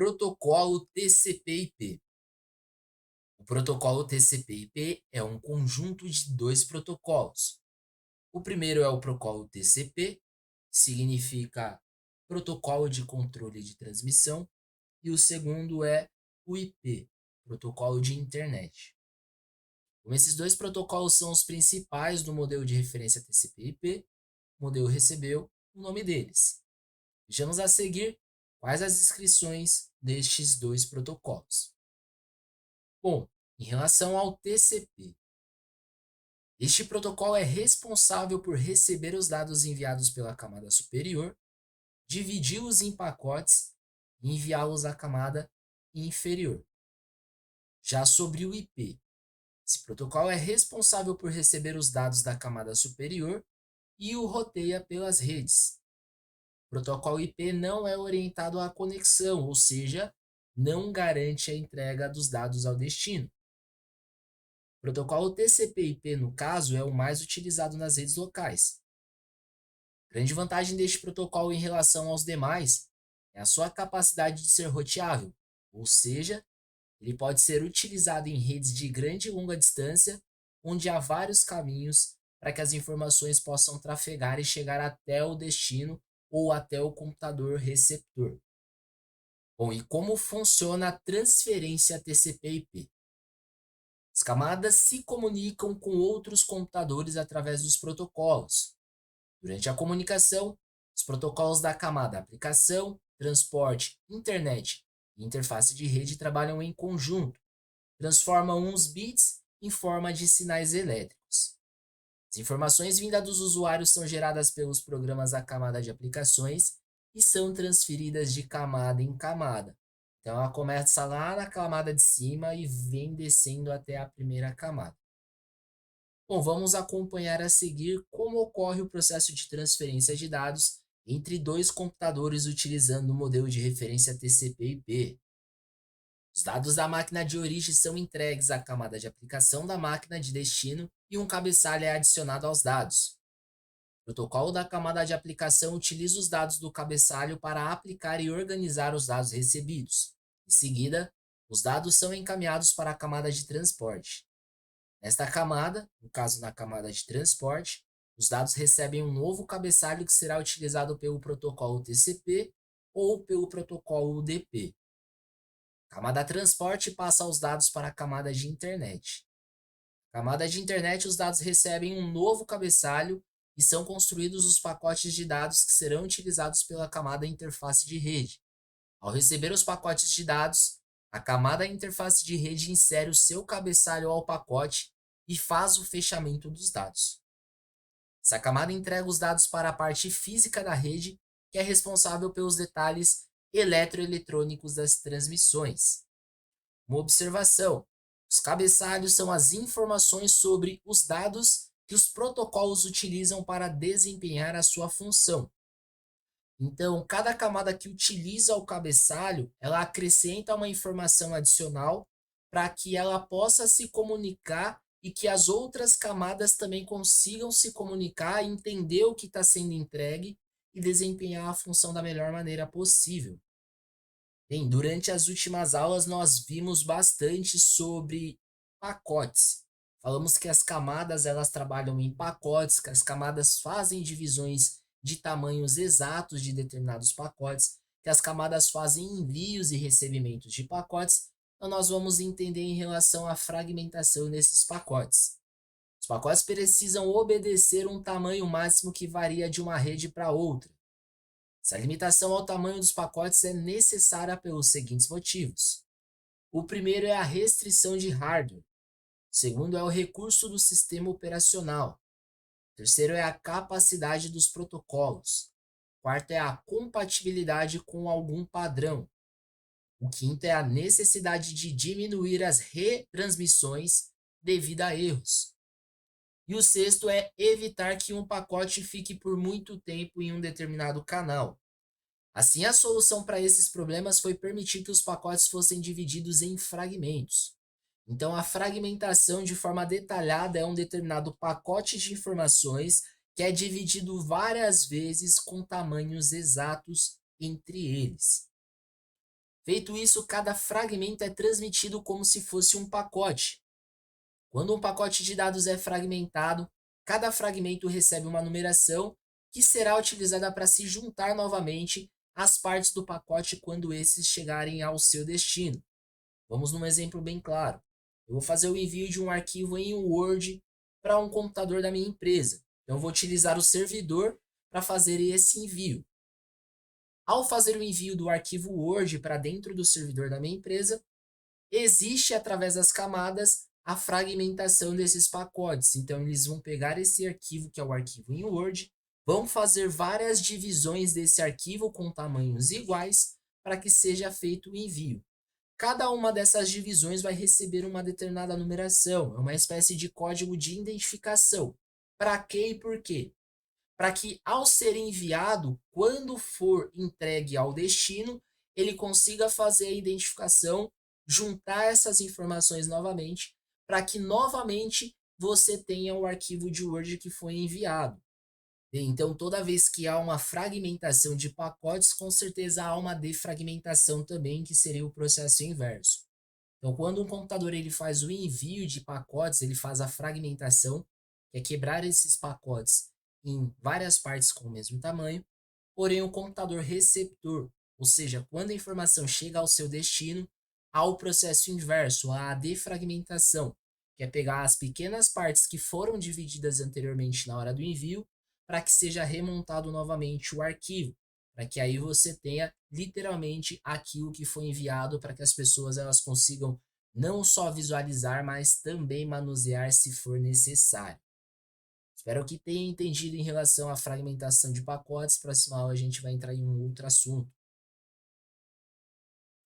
protocolo TCP/IP. O protocolo TCP/IP é um conjunto de dois protocolos. O primeiro é o protocolo TCP, que significa Protocolo de Controle de Transmissão, e o segundo é o IP, Protocolo de Internet. Como esses dois protocolos são os principais do modelo de referência TCP/IP, o modelo recebeu o nome deles. Vejamos a seguir quais as descrições destes dois protocolos. Bom, em relação ao TCP, este protocolo é responsável por receber os dados enviados pela camada superior, dividi-los em pacotes e enviá-los à camada inferior. Já sobre o IP, esse protocolo é responsável por receber os dados da camada superior e o roteia pelas redes. O protocolo IP não é orientado à conexão, ou seja, não garante a entrega dos dados ao destino. O protocolo TCP/IP, no caso, é o mais utilizado nas redes locais. A grande vantagem deste protocolo em relação aos demais é a sua capacidade de ser roteável, ou seja, ele pode ser utilizado em redes de grande e longa distância, onde há vários caminhos para que as informações possam trafegar e chegar até o destino ou até o computador receptor. Bom, e como funciona a transferência TCP/IP? As camadas se comunicam com outros computadores através dos protocolos. Durante a comunicação, os protocolos da camada aplicação, transporte, internet e interface de rede trabalham em conjunto, transformam uns bits em forma de sinais elétricos. As informações vindas dos usuários são geradas pelos programas da camada de aplicações e são transferidas de camada em camada. Então, ela começa lá na camada de cima e vem descendo até a primeira camada. Bom, vamos acompanhar a seguir como ocorre o processo de transferência de dados entre dois computadores utilizando o modelo de referência TCP/IP. Os dados da máquina de origem são entregues à camada de aplicação da máquina de destino e um cabeçalho é adicionado aos dados. O protocolo da camada de aplicação utiliza os dados do cabeçalho para aplicar e organizar os dados recebidos. Em seguida, os dados são encaminhados para a camada de transporte. Nesta camada, no caso na camada de transporte, os dados recebem um novo cabeçalho que será utilizado pelo protocolo TCP ou pelo protocolo UDP. A camada transporte passa os dados para a camada de internet. Na camada de internet, os dados recebem um novo cabeçalho e são construídos os pacotes de dados que serão utilizados pela camada interface de rede. Ao receber os pacotes de dados, a camada interface de rede insere o seu cabeçalho ao pacote e faz o fechamento dos dados. Essa camada entrega os dados para a parte física da rede, que é responsável pelos detalhes eletroeletrônicos das transmissões. Uma observação: os cabeçalhos são as informações sobre os dados que os protocolos utilizam para desempenhar a sua função. Então, cada camada que utiliza o cabeçalho, ela acrescenta uma informação adicional para que ela possa se comunicar e que as outras camadas também consigam se comunicar, entender o que está sendo entregue e desempenhar a função da melhor maneira possível. Bem, durante as últimas aulas nós vimos bastante sobre pacotes. Falamos que as camadas elas trabalham em pacotes, que as camadas fazem divisões de tamanhos exatos de determinados pacotes, que as camadas fazem envios e recebimentos de pacotes. Então nós vamos entender em relação à fragmentação desses pacotes. Os pacotes precisam obedecer um tamanho máximo que varia de uma rede para outra. Essa limitação ao tamanho dos pacotes é necessária pelos seguintes motivos. O primeiro é a restrição de hardware. O segundo é o recurso do sistema operacional. O terceiro é a capacidade dos protocolos. O quarto é a compatibilidade com algum padrão. O quinto é a necessidade de diminuir as retransmissões devido a erros. E o sexto é evitar que um pacote fique por muito tempo em um determinado canal. Assim, a solução para esses problemas foi permitir que os pacotes fossem divididos em fragmentos. Então, a fragmentação de forma detalhada é um determinado pacote de informações que é dividido várias vezes com tamanhos exatos entre eles. Feito isso, cada fragmento é transmitido como se fosse um pacote. Quando um pacote de dados é fragmentado, cada fragmento recebe uma numeração que será utilizada para se juntar novamente às partes do pacote quando esses chegarem ao seu destino. Vamos num exemplo bem claro. Eu vou fazer o envio de um arquivo em Word para um computador da minha empresa. Então, eu vou utilizar o servidor para fazer esse envio. Ao fazer o envio do arquivo Word para dentro do servidor da minha empresa, existe através das camadas a fragmentação desses pacotes. Então, eles vão pegar esse arquivo, que é o arquivo em Word, vão fazer várias divisões desse arquivo com tamanhos iguais para que seja feito o envio. Cada uma dessas divisões vai receber uma determinada numeração, é uma espécie de código de identificação. Para quê e por quê? Para que, ao ser enviado, quando for entregue ao destino, ele consiga fazer a identificação, juntar essas informações novamente, para que novamente você tenha o arquivo de Word que foi enviado. Então, toda vez que há uma fragmentação de pacotes, com certeza há uma defragmentação também, que seria o processo inverso. Então, quando um computador ele faz o envio de pacotes, ele faz a fragmentação, que é quebrar esses pacotes em várias partes com o mesmo tamanho. Porém, o computador receptor, ou seja, quando a informação chega ao seu destino, há o processo inverso, a defragmentação, que é pegar as pequenas partes que foram divididas anteriormente na hora do envio, para que seja remontado novamente o arquivo, para que aí você tenha literalmente aquilo que foi enviado, para que as pessoas elas consigam não só visualizar, mas também manusear se for necessário. Espero que tenha entendido em relação à fragmentação de pacotes. Próxima aula a gente vai entrar em um outro assunto.